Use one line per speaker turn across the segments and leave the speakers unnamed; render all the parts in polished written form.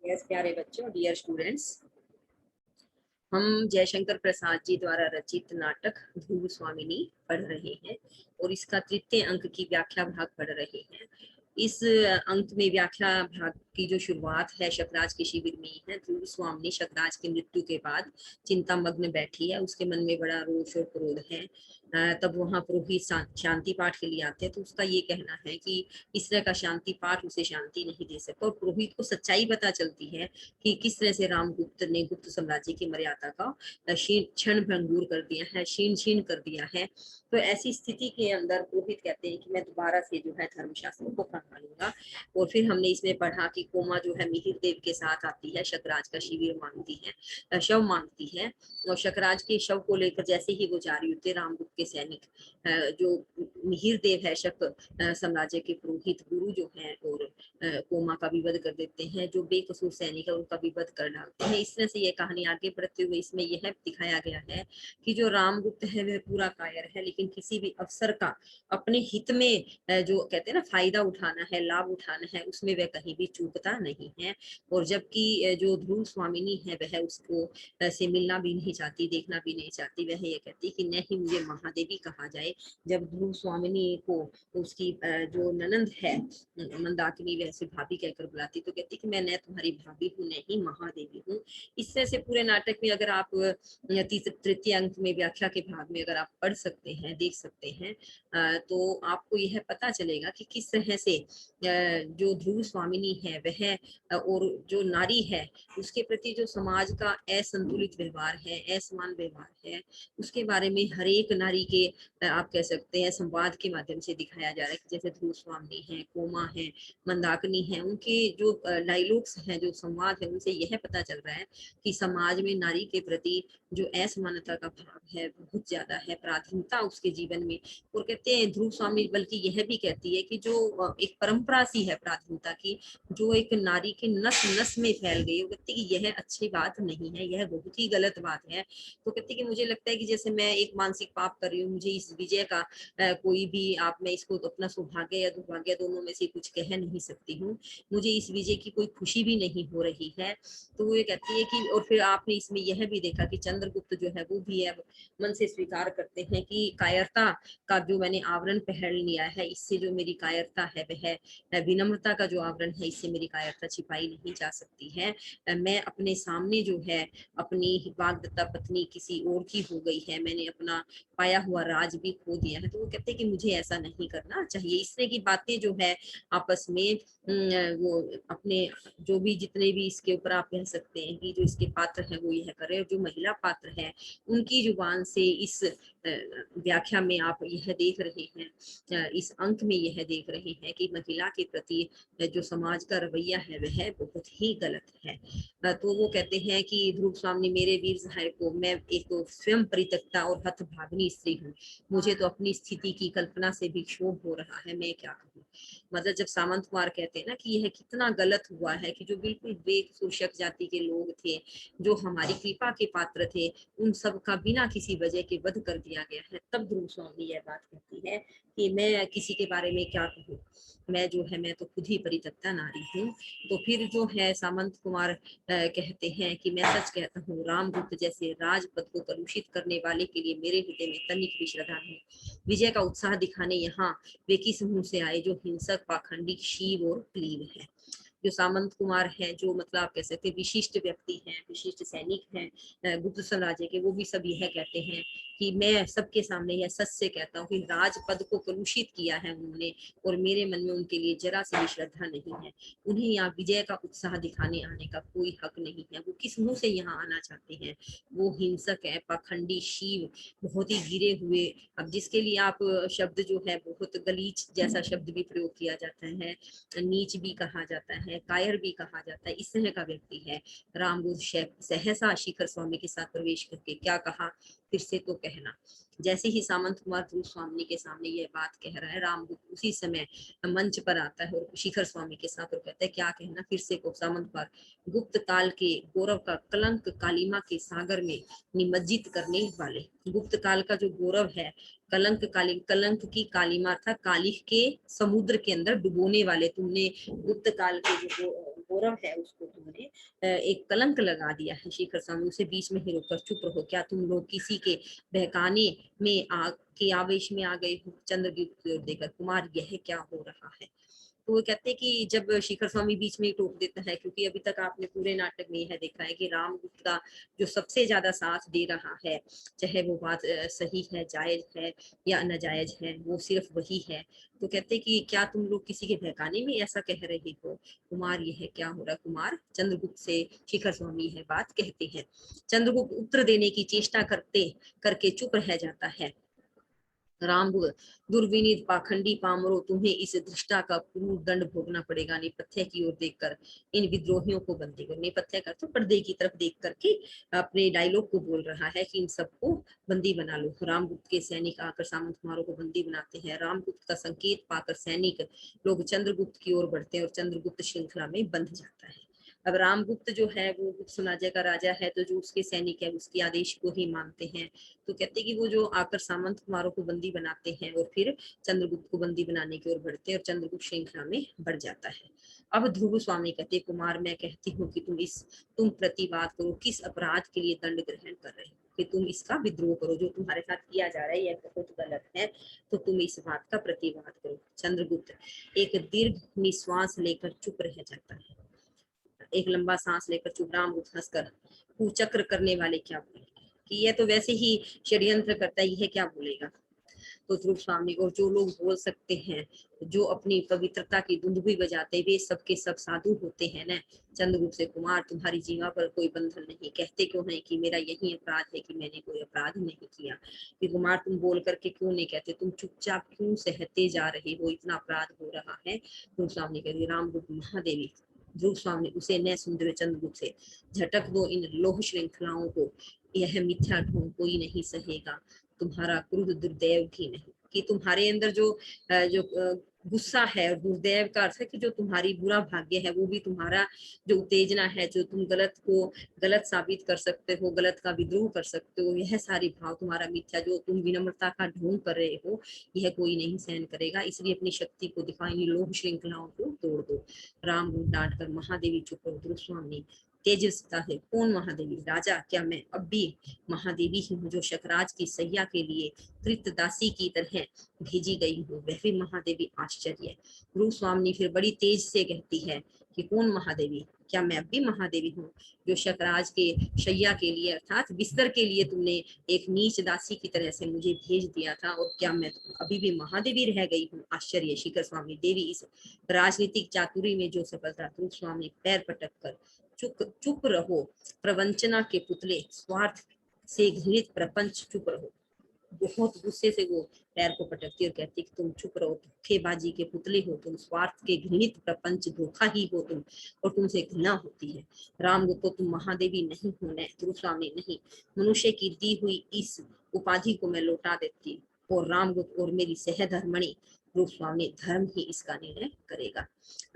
Yes प्यारे बच्चों, dear students, हम जयशंकर प्रसाद जी द्वारा रचित नाटक ध्रुव स्वामिनी पढ़ रहे हैं और इसका तृतीय अंक की व्याख्या भाग पढ़ रहे हैं। इस अंक में व्याख्या भाग की जो शुरुआत है शकराज के शिविर में ही है। ध्रुव स्वामिनी शकराज की मृत्यु के बाद चिंता मग्न बैठी है, उसके मन में बड़ा रोष और क्रोध है। तब वहां पुरोहित शांति पाठ के लिए आते हैं, तो उसका ये कहना है कि इस तरह का शांति पाठ उसे शांति नहीं दे सकता और पुरोहित को सच्चाई पता चलती है कि किस तरह से रामगुप्त ने गुप्त साम्राज्य की मर्यादा का क्षण भंगुर कर दिया है, क्षीण क्षीण कर दिया है। तो ऐसी स्थिति के अंदर पुरोहित कहते हैं कि मैं दोबारा से जो है धर्मशास्त्र को पढ़ा लूंगा। और फिर हमने इसमें पढ़ा कि कोमा जो है मिहिर देव के साथ आती है, शकराज का शिविर मांगती है, शव मांगती है। और शकराज के शव को लेकर जैसे ही वो जा रही होती है, रामगुप्त के सैनिक जो मिहिर देव है शक साम्राज्य के पुरोहित गुरु जो है, और कोमा का भी वध कर देते हैं। जो बेकसूर सैनिक है उनका भी वध कर डालते हैं। इस तरह से ये कहानी आगे बढ़ते हुए इसमें यह दिखाया गया है कि जो रामगुप्त है वह पूरा कायर है, लेकिन किसी भी अवसर का अपने हित में जो कहते हैं ना फायदा उठाना है, लाभ उठाना है, उसमें वह कहीं भी चूकता नहीं है। और जबकि जो ध्रुव स्वामिनी है वह उसको से मिलना भी नहीं चाहती, देखना भी नहीं चाहती। वह ये कहती कि न ही मुझे महादेवी कहा जाए। जब ध्रुव स्वामिनी को उसकी जो ननंद है मंदाकिनी वैसे भाभी कहकर बुलाती, तो कहती कि मैं न तुम्हारी भाभी हूँ न ही महादेवी हूँ। इस तरह से पूरे नाटक में अगर आप तृतीय अंक में व्याख्या के भाग में अगर आप पढ़ सकते हैं, देख सकते हैं, तो आपको यह पता चलेगा कि किस तरह से जो ध्रुव स्वामिनी है वह और जो नारी है उसके प्रति जो समाज का असंतुलित व्यवहार है, असमान व्यवहार है, उसके बारे में हर एक नारी के आप कह सकते हैं संवाद के माध्यम से दिखाया जा रहा है। जैसे ध्रुव स्वामिनी है, कोमा है, मंदाकिनी है, उनके जो डायलॉग्स हैं, जो संवाद है, उनसे यह पता चल रहा है कि समाज में नारी के प्रति जो असमानता का भाव है बहुत ज्यादा है, पराधीनता उसके जीवन में। और कहते हैं ध्रुव स्वामी बल्कि यह भी कहती है कि जो एक परंपरा सी है पराधीनता की, जो एक नारी के नस नस में फैल गई, वो कहती कि यह अच्छी बात नहीं है, यह बहुत ही गलत बात है। तो कहती कि मुझे लगता है कि जैसे मैं एक मानसिक पाप कर रही हूँ, मुझे इस विजय का कोई भी आप मैं इसको तो अपना सौभाग्य या दुर्भाग्य दोनों में से कुछ कह नहीं सकती हूँ, मुझे इस विजय की कोई खुशी भी नहीं हो रही है। तो वो ये कहती है कि और फिर आपने इसमें यह भी देखा कि चंद्रगुप्त जो है वो भी अब मन से स्वीकार करते हैं कि कायरता का जो मैंने आवरण पहन लिया है, इससे जो मेरी कायरता है वह विनम्रता का जो आवरण है, इससे मेरी कायरता छिपाई नहीं जा सकती है। मैं अपने सामने जो है अपनी वाग्दत्ता पत्नी किसी और की हो गई है, मैंने अपना पाया हुआ राज भी खो दिया है। तो वो कहते हैं कि मुझे ऐसा नहीं करना चाहिए। इस तरह की बातें जो है आपस में वो अपने जो भी जितने भी इसके ऊपर आप कह सकते हैं कि जो इसके पात्र हैं वो यह करे, और जो महिला पात्र है उनकी जुबान से इस व्याख्या में आप यह देख रहे हैं, इस अंक में यह देख रहे हैं कि महिला के प्रति जो समाज का रवैया है वह बहुत ही गलत है। तो वो कहते हैं कि ध्रुव स्वामी मेरे वीर सहायक को, मैं एक तो स्वयं परित्यक्ता और हतभागिनी स्त्री हूँ, मुझे तो अपनी स्थिति की कल्पना से भी क्षोभ हो रहा है, मैं क्या कहूँ। मतलब जब सामंत कुमार कहते हैं ना कि यह कितना गलत हुआ है कि जो बिल्कुल बेकसूर शक जाति के लोग थे, जो हमारी कृपा के पात्र थे, उन सब का बिना किसी वजह के वध कर दिया गया है। तब ध्रुव स्वामी यह बात कहती है कि मैं किसी के बारे में क्या कहूँ, मैं जो है मैं तो खुद ही परित्यक्ता नारी हूँ। तो फिर जो है सामंत कुमार कहते हैं कि मैं सच कहता हूँ, रामदूत जैसे राजपद को कलुषित करने वाले के लिए मेरे हृदय में तनिक भी श्रद्धा नहीं। विजय का उत्साह दिखाने यहाँ वे किस मुंह से आए जो हिंसक, पाखंडी, शीव और क्लीब है। जो सामंत कुमार है, जो मतलब आप कह सकते हैं विशिष्ट व्यक्ति हैं, विशिष्ट सैनिक हैं गुप्त साम्राज्य के, वो भी सब यह कहते हैं कि मैं सबके सामने यह सच से कहता हूँ कि राजपद को कलुषित किया है उन्होंने, और मेरे मन में उनके लिए जरा सी भी श्रद्धा नहीं है। उन्हें यहाँ विजय का उत्साह दिखाने आने का कोई हक नहीं है। वो किस मुंह से यहाँ आना चाहते हैं, वो हिंसक है, पाखंडी, शीव, बहुत ही गिरे हुए। अब जिसके लिए आप शब्द जो है बहुत गलीच जैसा शब्द भी प्रयोग किया जाता है, नीच भी कहा जाता है, कायर भी कहा जाता है, इस तरह का व्यक्ति है। रामगुरु सहसा शिखर स्वामी के साथ प्रवेश करके क्या कहा, फिर से तो कहना। जैसे ही सामंत कुमार ध्रुव स्वामी के सामने यह बात कह रहा है, रामगुरु उसी समय मंच पर आता है और शिखर स्वामी के साथ और कहता है क्या कहना, फिर से को सामंत कुमार, गुप्त काल के गौरव का कलंक कालिमा के सागर में निमज्जित करने वाले। गुप्त काल का जो गौरव है, कलंक की कालिमा था, कालिख के समुद्र के अंदर डुबोने वाले। तुमने गुप्त काल के जो गौरव है उसको तुमने एक कलंक लगा दिया है। शिखर स्वामी उसे बीच में ही रोककर चुप रहो, क्या तुम लोग किसी के बहकाने में के आवेश में आ गए हो? चंद्रगुप्त की ओर देखकर, कुमार यह क्या हो रहा है? तो वो कहते हैं कि जब शिखर स्वामी बीच में ही टोक देता है, क्योंकि अभी तक आपने पूरे नाटक में यह देखा है कि रामगुप्त का जो सबसे ज्यादा साथ दे रहा है, चाहे वो बात सही है, जायज है या नाजायज है, वो सिर्फ वही है। तो कहते हैं कि क्या तुम लोग किसी के बहकाने में ऐसा कह रहे हो? कुमार यह क्या हो रहा? कुमार चंद्रगुप्त से शिखर स्वामी यह बात कहते हैं। चंद्रगुप्त उत्तर देने की चेष्टा करते करके चुप रह जाता है। राम दुर्विनीत पाखंडी पामरो, तुम्हें इस दृष्टा का क्रूर दंड भोगना पड़ेगा। नेपथ्य की ओर देखकर इन विद्रोहियों को बंदी करो। नेपथ्य का तो पर्दे की तरफ देख करके अपने डायलॉग को बोल रहा है कि इन सबको बंदी बना लो। रामगुप्त के सैनिक आकर सामंत कुमारों को बंदी बनाते हैं। रामगुप्त का संकेत पाकर सैनिक लोग चंद्रगुप्त की ओर बढ़ते हैं और चंद्रगुप्त श्रृंखला में बंध जाता है। अब रामगुप्त जो है वो गुप्त साम्राज्य का राजा है, तो जो उसके सैनिक है उसके आदेश को ही मानते हैं। तो कहते हैं कि वो जो आकर सामंत कुमारों को बंदी बनाते हैं और फिर चंद्रगुप्त को बंदी बनाने की ओर बढ़ते हैं और चंद्रगुप्त श्रृंखला में बढ़ जाता है। अब ध्रुव स्वामी कहते, कुमार मैं कहती हूँ कि तुम प्रतिवाद करो, किस अपराध के लिए दंड ग्रहण कर रहे हो, कि तुम इसका विद्रोह करो, जो तुम्हारे साथ किया जा रहा है यह बहुत गलत है, तो तुम इस बात का प्रतिवाद करो। चंद्रगुप्त एक दीर्घ निश्वास लेकर चुप रह जाता है। एक लंबा सांस लेकर चुपराम हंसकर, कुचक्र करने वाले क्या बोलेंगे, कि यह तो वैसे ही षड्यंत्र करता है, यह क्या बोलेगा। तो ध्रुव स्वामी और जो लोग बोल सकते हैं, जो अपनी पवित्रता की धुंधुभी बजाते, वे सबके सब साधु होते हैं ना। चंद्रगुप्त से, कुमार तुम्हारी जीवा पर कोई बंधन नहीं, कहते क्यों है कि मेरा यही अपराध है कि मैंने कोई अपराध नहीं किया। कि कुमार तुम बोल करके क्यों नहीं कहते, तुम चुपचाप क्यों सहते जा रहे हो, इतना अपराध हो रहा है। ध्रुव स्वामी कहते, रामगुप्त महादेवी। ध्रुव स्वामी उसे न सुंदर चंद्रगुप्त से, झटक दो इन लोह श्रृंखलाओं को, यह मिथ्या ढोंग कोई नहीं सहेगा, तुम्हारा क्रोध दुर्दैव भी नहीं। कि तुम्हारे अंदर जो गुस्सा है, और दुर्दैव का अर्थ है कि जो तुम्हारी बुरा भाग्य है, वो भी तुम्हारा जो उत्तेजना है, जो तुम गलत को गलत साबित कर सकते हो, गलत का विद्रोह कर सकते हो, यह सारी भाव तुम्हारा मिथ्या, जो तुम विनम्रता का ढोंग कर रहे हो, यह कोई नहीं सहन करेगा। इसलिए अपनी शक्ति को दिखाओ, इन लोह श्रृंखलाओं को तोड़ दो। राम रूप डांट कर, महादेवी चुप हो। ध्रुव स्वामी तेजस्ता है, कौन महादेवी? राजा, क्या मैं अब भी महादेवी ही हूँ, जो शकराज की सैया के लिए कृतदासी की तरह भेजी गई हूँ, वह भी महादेवी? आश्चर्य। ध्रुव स्वामी फिर बड़ी तेज से कहती है कि कौन महादेवी? क्या मैं अब भी महादेवी हूँ, जो शकराज के शैया के लिए अर्थात बिस्तर के लिए तुमने एक नीच दासी की तरह से मुझे भेज दिया था, और क्या मैं अभी भी महादेवी रह गई हूँ? आश्चर्य। शिखर स्वामी देवी इस राजनीतिक चातुरी में जो सफलता। ध्रुव स्वामी पैर पटक कर, चुप चुप रहो प्रवंचना के पुतले, स्वार्थ से घृणित प्रपंच, चुप रहो। बहुत गुस्से से वो पैर को पटकती और कहती कि तुम चुप रहो, धोखेबाजी के पुतले हो तुम, स्वार्थ के घृणित प्रपंच, धोखा ही हो तुम, और तुमसे घृणा होती है। रामगुप्त, तुम महादेवी नहीं हो न? ध्रुव स्वामी, नहीं, मनुष्य की दी हुई इस उपाधि को मैं लौटा देती, और रामगुप्त और मेरी सहधर्मणि। ध्रुव स्वामी, धर्म ही इसका निर्णय करेगा।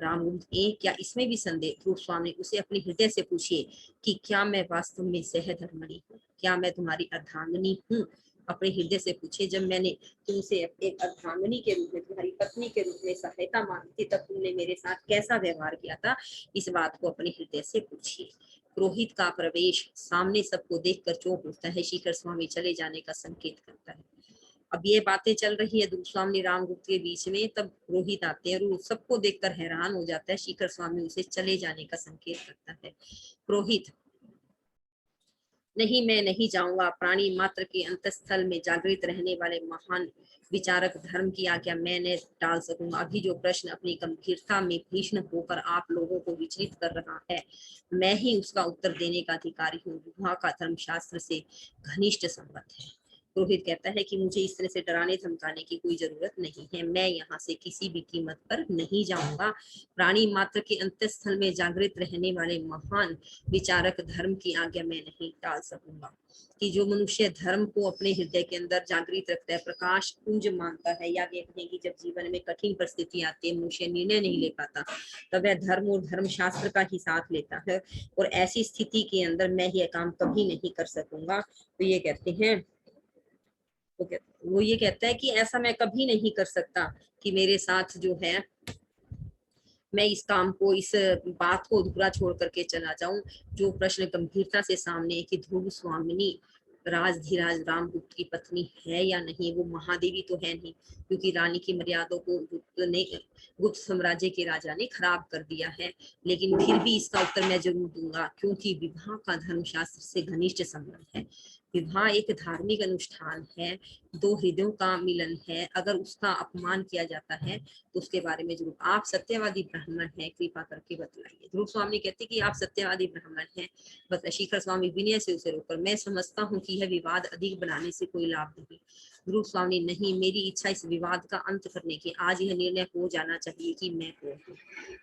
रामगुप्त, क्या इसमें भी संदेह? ध्रुव स्वामी, उसे अपने हृदय से पूछिए कि क्या मैं वास्तव में सहधर्मणि हूँ, क्या मैं तुम्हारी अर्धांगिनी हूँ? अपने हृदय से पूछे, जब मैंने तुमसे एक अर्धांगिनी के रूप में, तुम्हारी पत्नी के रूप में सहायता मांगी थी, तब तुमने मेरे साथ कैसा व्यवहार किया था? इस बात को अपने हृदय से पूछिए। पुरोहित का प्रवेश सामने सबको देखकर चौंक उठता है। शिखर स्वामी चले जाने का संकेत करता है। अब ये बातें चल रही है ध्रुव स्वामी रामगुप्त के बीच में, तब पुरोहित आते हैं और सबको देखकर हैरान हो जाता है। शिखर स्वामी उसे चले जाने का संकेत करता है। पुरोहित, नहीं, मैं नहीं जाऊंगा। प्राणी मात्र के अंतस्थल में जागृत रहने वाले महान विचारक धर्म की आज्ञा मैं न टाल सकूंगा। अभी जो प्रश्न अपनी गंभीरता में भीषण होकर आप लोगों को विचलित कर रहा है, मैं ही उसका उत्तर देने का अधिकारी हूँ। विवाह का धर्मशास्त्र से घनिष्ठ संबंध है। पुरोहित कहता है कि मुझे इस तरह से डराने धमकाने की कोई जरूरत नहीं है, मैं यहाँ से किसी भी कीमत पर नहीं जाऊंगा। प्राणी मात्र के अंतस्थल में जागृत रहने वाले महान विचारक धर्म की आज्ञा मैं नहीं टाल सकूंगा। कि जो मनुष्य धर्म को अपने हृदय के अंदर जागृत रखता है, प्रकाश पुंज मानता है, या कहते हैं कि जब जीवन में कठिन परिस्थिति आती है, मनुष्य निर्णय नहीं ले पाता, तब वह धर्म और धर्म शास्त्र का ही साथ लेता है, और ऐसी स्थिति के अंदर मैं यह काम कभी नहीं कर सकूंगा। तो ये कहते हैं, वो ये कहता है कि ऐसा मैं कभी नहीं कर सकता कि मेरे साथ जो है मैं इस काम को, इस बात को अधूरा छोड़ करके चला जाऊं। जो प्रश्न गंभीरता से सामने है कि ध्रुव स्वामिनी राजधिराज रामगुप्त की पत्नी है या नहीं, वो महादेवी तो है नहीं, क्योंकि रानी की मर्यादा को गुप्त साम्राज्य के राजा ने खराब कर दिया है। लेकिन फिर भी इसका उत्तर मैं जरूर दूंगा, क्योंकि विवाह का धर्मशास्त्र से घनिष्ठ संबंध है। विवाह एक धार्मिक अनुष्ठान है, दो हृदयों का मिलन है। अगर उसका अपमान किया जाता है तो उसके बारे में जरूर। आप सत्यवादी ब्राह्मण हैं, कृपा करके बतलाइए। ध्रुव स्वामी कहते कि आप सत्यवादी ब्राह्मण हैं, बस। शिखर स्वामी विनय से उसे रोककर, मैं समझता हूँ कि यह विवाद अधिक बनाने से कोई लाभ नहीं। ध्रुव स्वामी, नहीं, मेरी इच्छा इस विवाद का अंत करने की। आज यह निर्णय हो जाना चाहिए कि मैं कौन हूँ।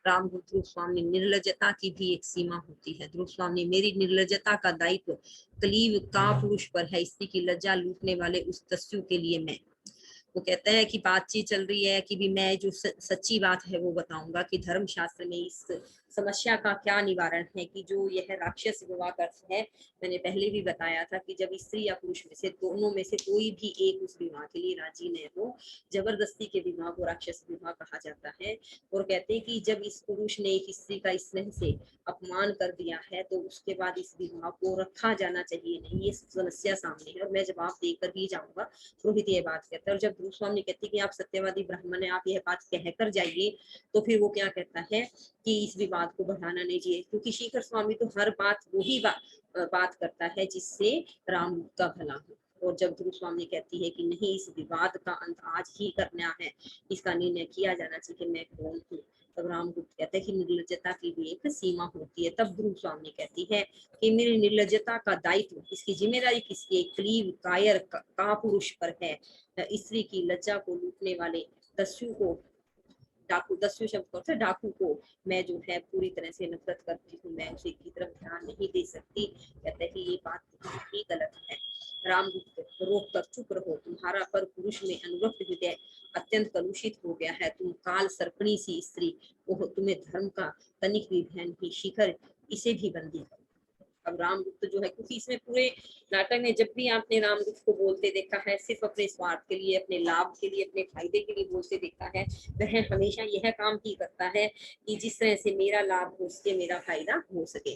राम ध्रुव स्वामी, निर्लजता की भी एक सीमा होती है। ध्रुव स्वामी, मेरी निर्लजता का दायित्व कलीव का पुरुष पर है, स्त्री की लज्जा लूटने वाले उस दस्यु के लिए मैं। वो कहता है कि बातचीत चल रही है कि भी मैं जो सच्ची बात है वो बताऊंगा कि धर्मशास्त्र में इस समस्या का क्या निवारण है कि जो यह राक्षस विवाह करते हैं। मैंने पहले भी बताया था कि जब स्त्री या पुरुष में से दोनों में से कोई भी एक उस विवाह के लिए राजी न हो, जबरदस्ती के विवाह को राक्षस विवाह कहा जाता है। और कहते हैं कि जब इस पुरुष ने एक स्त्री का स्नेह से अपमान कर दिया है तो उसके बाद इस विवाह को रखा जाना चाहिए नहीं। ये समस्या सामने है और मैं जवाब देकर ही जाऊंगा। रोहित ये बात कहता है। और जब ध्रुव स्वामी कहते कि आप सत्यवादी ब्राह्मण है, आप यह बात कहकर जाइए, तो फिर वो क्या कहता है कि इस विवाद को बढ़ाना नहीं चाहिए, क्योंकि शिखर स्वामी तो हर बात वही बात करता है जिससे राम का भला हो। और जब ध्रुव स्वामी कहती है कि नहीं, इस विवाद का अंत आज ही करना है, इसका निर्णय किया जाना चाहिए, मैं कौन हूँ, तब रामगुप्त कहते हैं कि निर्लजता की भी एक सीमा होती है। तब ध्रुव स्वामी कहती है कि मेरी निर्लजता का दायित्व, इसकी जिम्मेदारी किसकी? क्लीव कायर का पुरुष पर है। स्त्री की लज्जा को लूटने वाले दस्यु को, डाकू, दस्यु शब्द से डाकू को मैं जो है पूरी तरह से नफरत करती हूँ, मैं उसे की तरफ ध्यान नहीं दे सकती। कहते हैं कि ये बात ही गलत है। रामगुप्त, रोक कर चुप रहो, तुम्हारा पर पुरुष में अनुरक्त हृदय अत्यंत कलुषित हो गया है। तुम काल सर्पणी सी स्त्री, वो तुम्हें धर्म का तनिक भी भय नहीं। शिखर, इसे भी बंदी करो। अब रामगुप्त जो है, क्योंकि इसमें पूरे नाटक में जब भी आपने रामगुप्त को बोलते देखा है, सिर्फ अपने स्वार्थ के लिए, अपने लाभ के लिए, अपने फायदे के लिए बोलते देखा है, वह हमेशा यह काम ही करता है कि जिस तरह से मेरा लाभ हो सके, मेरा फायदा हो सके।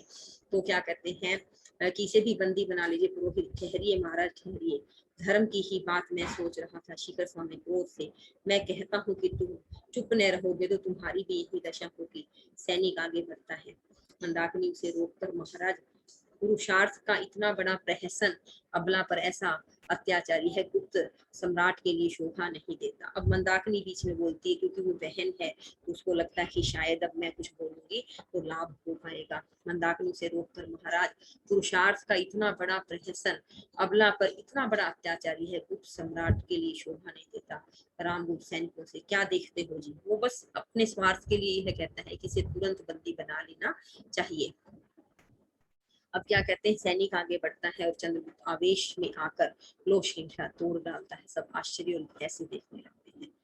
तो क्या कहते हैं कि इसे भी बंदी बना लीजिए। पुरोहित, ठहरिए महाराज, ठहरिए, धर्म की ही बात मैं सोच रहा था। शिखर स्वामी क्रोध से, मैं कहता हूँ कि तुम चुप न रहोगे तो तुम्हारी भी यही दशा होगी। सैनिक आगे बढ़ता है। मंदाकिनी उसे रोककर, महाराज, पुरुषार्थ का इतना बड़ा प्रहसन अबला पर ऐसा अत्याचारी है, गुप्त सम्राट के लिए शोभा नहीं देता। अब मंदाकिनी बीच में बोलती है, क्योंकि वो बहन है, तो उसको लगता है कि शायद अब मैं कुछ बोलूंगी तो लाभ हो पाएगा। मंदाकिनी से रोककर, महाराज, पुरुषार्थ का इतना बड़ा प्रहसन अबला पर इतना बड़ा अत्याचारी है, गुप्त सम्राट के लिए शोभा नहीं देता। रामगुप्त सैनिकों से, क्या देखते हो जी? वो बस अपने स्वार्थ के लिए यह कहता है कि इसे तुरंत बंदी बना लेना चाहिए। अब क्या कहते हैं, सैनिक आगे बढ़ता है और चंद्रगुप्त आवेश में आकर लोक श्रृंखला तोड़ डालता है। सब आश्चर्य और भय से देखने लगते हैं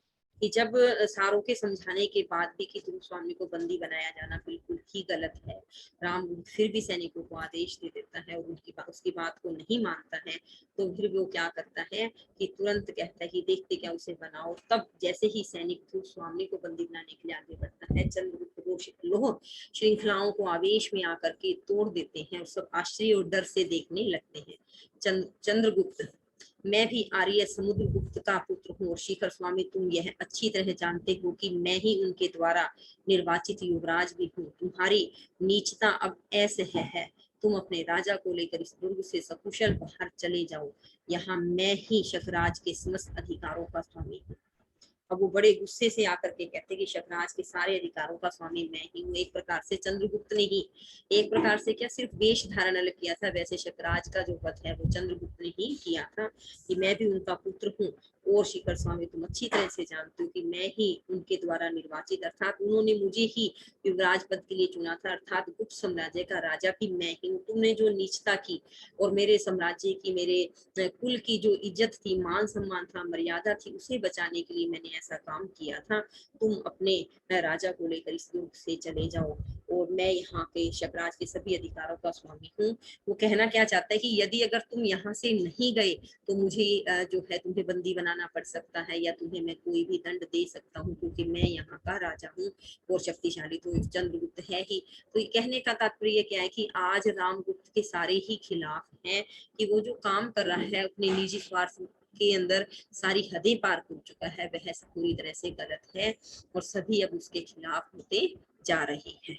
कि जब सारों के समझाने के बाद भी कि ध्रुव स्वामी को बंदी बनाया जाना बिल्कुल ही गलत है, रामगुप्त फिर भी सैनिकों को आदेश दे देता है और उसकी बात को नहीं मानता है। तो फिर वो क्या करता है कि तुरंत कहता है कि देखते क्या, उसे बनाओ। तब जैसे ही सैनिक ध्रुव स्वामी को बंदी बनाने के लिए आगे बढ़ता है, चंद्रगुप्त लोह श्रृंखलाओं को आवेश में आकर के तोड़ देते हैं और सब आश्चर्य और डर से देखने लगते हैं। चंद्रगुप्त, मैं भी आर्य समुद्रगुप्त का पुत्र हूँ और शिखर स्वामी, तुम यह अच्छी तरह जानते हो कि मैं ही उनके द्वारा निर्वाचित युवराज भी हूँ। तुम्हारी नीचता अब ऐसे है, तुम अपने राजा को लेकर इस दुर्ग से सकुशल बाहर चले जाओ। यहाँ मैं ही शकराज के समस्त अधिकारों का स्वामी हूँ। अब वो बड़े गुस्से से आकर के कहते कि शकराज के सारे अधिकारों का स्वामी मैं ही हूँ। एक प्रकार से चंद्रगुप्त ने ही, एक प्रकार से क्या, सिर्फ वेश धारण अलग किया था, वैसे शकराज का जो पद है वो चंद्रगुप्त ने ही किया था कि मैं भी उनका पुत्र हूँ। और शिखर स्वामी, तुम अच्छी तरह से जानते हो कि मैं ही उनके द्वारा निर्वाचित, अर्थात उन्होंने मुझे ही युवराज पद के लिए चुना था, अर्थात गुप्त साम्राज्य का राजा भी मैं ही हूँ। तुमने जो नीचता की और मेरे साम्राज्य की, मेरे कुल की जो इज्जत थी, मान सम्मान था, मर्यादा थी, उसे बचाने के लिए मैंने ऐसा काम किया था। तुम अपने राजा को लेकर इस दुर्ग से चले जाओ और मैं यहाँ पे शबराज के सभी अधिकारों का स्वामी हूँ। वो कहना क्या चाहता है कि यदि अगर तुम यहाँ से नहीं गए तो मुझे जो है तुम्हें बंदी बनाना पड़ सकता है या तुम्हें मैं कोई भी दंड दे सकता हूँ, क्योंकि मैं यहाँ का राजा हूँ और शक्तिशाली तो चंद्रगुप्त है ही। तो ये कहने का तात्पर्य क्या है कि आज रामगुप्त के सारे ही खिलाफ हैं कि वो जो काम कर रहा है अपने निजी स्वार्थ के अंदर सारी हदें पार कर चुका है, वह पूरी तरह से गलत है और सभी अब उसके खिलाफ होते जा रहे हैं।